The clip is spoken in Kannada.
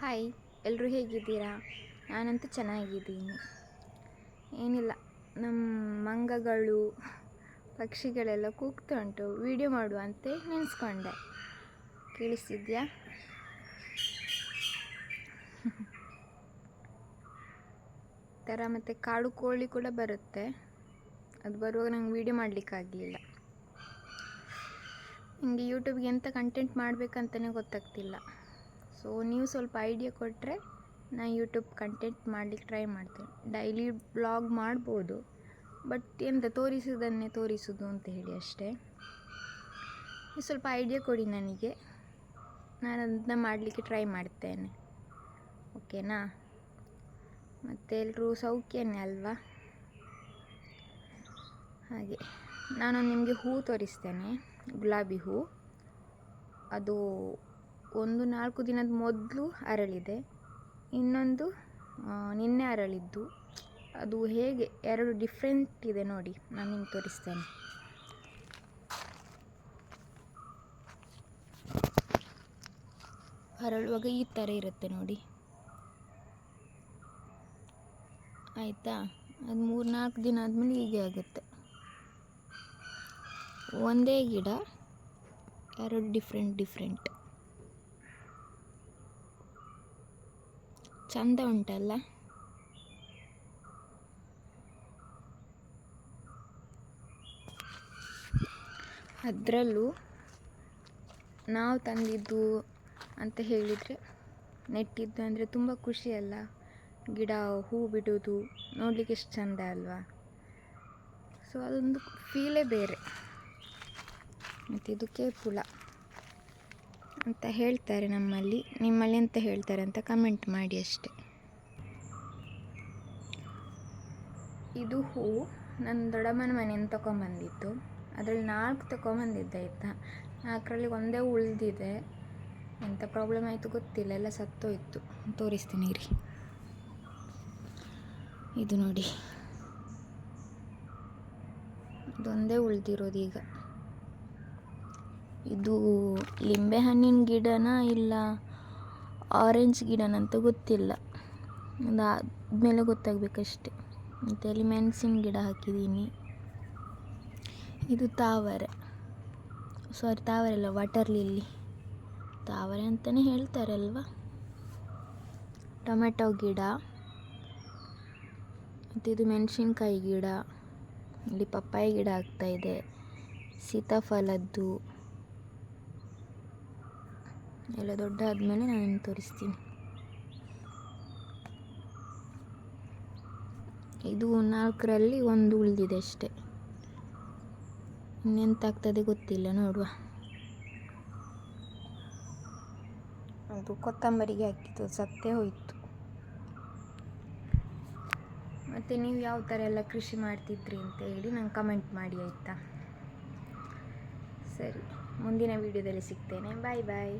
ಹಾಯ್, ಎಲ್ಲರೂ ಹೇಗಿದ್ದೀರಾ? ನಾನಂತೂ ಚೆನ್ನಾಗಿದ್ದೀನಿ. ಏನಿಲ್ಲ, ನಮ್ಮ ಮಂಗಗಳು ಪಕ್ಷಿಗಳೆಲ್ಲ ಕೂಗ್ತಾ ಉಂಟು, ವಿಡಿಯೋ ಮಾಡುವ ಅಂತ ನೆನೆಸ್ಕೊಂಡೆ. ಕೇಳಿಸ್ತಿದ್ಯಾ? ಥರ ಮತ್ತು ಕಾಡು ಕೋಳಿ ಕೂಡ ಬರುತ್ತೆ. ಅದು ಬರುವಾಗ ನಂಗೆ ವಿಡಿಯೋ ಮಾಡಲಿಕ್ಕಾಗಲಿಲ್ಲ. ನನಗೆ ಯೂಟ್ಯೂಬ್ಗೆ ಎಂಥ ಕಂಟೆಂಟ್ ಮಾಡಬೇಕಂತಲೇ ಗೊತ್ತಾಗ್ತಿಲ್ಲ. ಸೊ ನೀವು ಸ್ವಲ್ಪ ಐಡಿಯಾ ಕೊಟ್ಟರೆ ನಾನು ಯೂಟ್ಯೂಬ್ ಕಂಟೆಂಟ್ ಮಾಡಲಿಕ್ಕೆ ಟ್ರೈ ಮಾಡ್ತೇನೆ. ಡೈಲಿ ಬ್ಲಾಗ್ ಮಾಡ್ಬೋದು, ಬಟ್ ಎಂತ ತೋರಿಸೋದನ್ನೇ ತೋರಿಸೋದು ಅಂತ ಹೇಳಿ ಅಷ್ಟೇ. ನೀವು ಸ್ವಲ್ಪ ಐಡಿಯಾ ಕೊಡಿ ನನಗೆ, ನಾನು ಅದನ್ನ ಮಾಡಲಿಕ್ಕೆ ಟ್ರೈ ಮಾಡ್ತೇನೆ. ಓಕೆನಾ? ಮತ್ತು ಎಲ್ಲರೂ ಸೌಖ್ಯನೇ ಅಲ್ವಾ? ಹಾಗೆ ನಾನು ನಿಮಗೆ ಹೂ ತೋರಿಸ್ತೇನೆ, ಗುಲಾಬಿ ಹೂ. ಅದು 4 ದಿನದ ಮೊದಲು ಅರಳಿದೆ, ಇನ್ನೊಂದು ನಿನ್ನೆ ಅರಳಿದ್ದು. ಅದು ಹೇಗೆ 2 ಡಿಫ್ರೆಂಟ್ ಇದೆ ನೋಡಿ, ನಾನು ನಿಮ್ಗೆ ತೋರಿಸ್ತೇನೆ. ಅರಳುವಾಗ ಈ ಥರ ಇರುತ್ತೆ ನೋಡಿ, ಆಯಿತಾ? ಅದು 3-4 ದಿನ ಆದಮೇಲೆ ಹೀಗೆ ಆಗುತ್ತೆ. ಒಂದೇ ಗಿಡ, 2 ಡಿಫ್ರೆಂಟ್. ಚಂದ ಉಂಟಲ್ಲ? ಅದರಲ್ಲೂ ನಾವು ತಂದಿದ್ದು ಅಂತ ಹೇಳಿದರೆ, ನೆಟ್ಟಿದ್ದು ಅಂದರೆ ತುಂಬ ಖುಷಿ ಅಲ್ಲ? ಗಿಡ ಹೂ ಬಿಡೋದು ನೋಡಲಿಕ್ಕೆ ಎಷ್ಟು ಚಂದ ಅಲ್ವಾ? ಸೊ ಅದೊಂದು ಫೀಲೇ ಬೇರೆ. ಮತ್ತು ಇದು ಕೇಪುಲ ಅಂತ ಹೇಳ್ತಾರೆ ನಿಮ್ಮಲ್ಲಿ ಎಂತ ಹೇಳ್ತಾರೆ ಅಂತ ಕಮೆಂಟ್ ಮಾಡಿ ಅಷ್ಟೆ. ಇದು ಹೂ ನನ್ನ ದೊಡ್ಡಮ್ಮನ ಮನೆಯಿಂದ ತೊಗೊಂಬಂದಿತ್ತು. ಅದರಲ್ಲಿ 4 ತೊಗೊಂಬಂದಿದ್ದೆ, ಆಯಿತಾ? 4ರಲ್ಲಿ ಒಂದೇ ಉಳಿದಿದೆ. ಎಂಥ ಪ್ರಾಬ್ಲಮ್ ಆಯಿತು ಗೊತ್ತಿಲ್ಲ, ಎಲ್ಲ ಸತ್ತೋಯ್ತು. ತೋರಿಸ್ತೀನಿ ಇರಿ. ಇದು ನೋಡಿ, ಇದೊಂದೇ ಉಳಿದಿರೋದು ಈಗ. ಇದು ಲಿಂಬೆ ಹಣ್ಣಿನ ಗಿಡನ ಇಲ್ಲ ಆರೆಂಜ್ ಗಿಡನಂತ ಗೊತ್ತಿಲ್ಲ, ಅದಾದಮೇಲೆ ಗೊತ್ತಾಗಬೇಕಷ್ಟೆ. ಮತ್ತು ಅಲ್ಲಿ ಮೆಣಸಿನ ಗಿಡ ಹಾಕಿದ್ದೀನಿ. ಇದು ತಾವರೆ ಅಲ್ಲ, ವಾಟರ್ ಲಿಲ್ಲಿ. ತಾವರೆ ಅಂತಲೇ ಹೇಳ್ತಾರಲ್ವ. ಟೊಮೆಟೊ ಗಿಡ, ಮತ್ತು ಇದು ಮೆಣಸಿನ್ಕಾಯಿ ಗಿಡ. ಇಲ್ಲಿ ಪಪ್ಪಾಯಿ ಗಿಡ ಆಗ್ತಾಯಿದೆ, ಸೀತಾಫಲದ್ದು ಎಲ್ಲ ದೊಡ್ಡ ಆದಮೇಲೆ ನಾನು ತೋರಿಸ್ತೀನಿ. ಇದು 4ರಲ್ಲಿ 1 ಉಳಿದಿದೆ ಅಷ್ಟೆ. ಇನ್ನೆಂತಾಗ್ತದೆ ಗೊತ್ತಿಲ್ಲ, ನೋಡುವ. ಅದು ಕೊತ್ತಂಬರಿಗೆ ಹಾಕಿದ್ದು ಸತ್ತೇ ಹೋಯಿತು. ಮತ್ತು ನೀವು ಯಾವ ಥರ ಎಲ್ಲ ಕೃಷಿ ಮಾಡ್ತಿದ್ರಿ ಅಂತ ಹೇಳಿ ನಂಗೆ ಕಮೆಂಟ್ ಮಾಡಿ, ಆಯಿತಾ? ಸರಿ, ಮುಂದಿನ ವೀಡಿಯೋದಲ್ಲಿ ಸಿಗ್ತೇನೆ. ಬಾಯ್.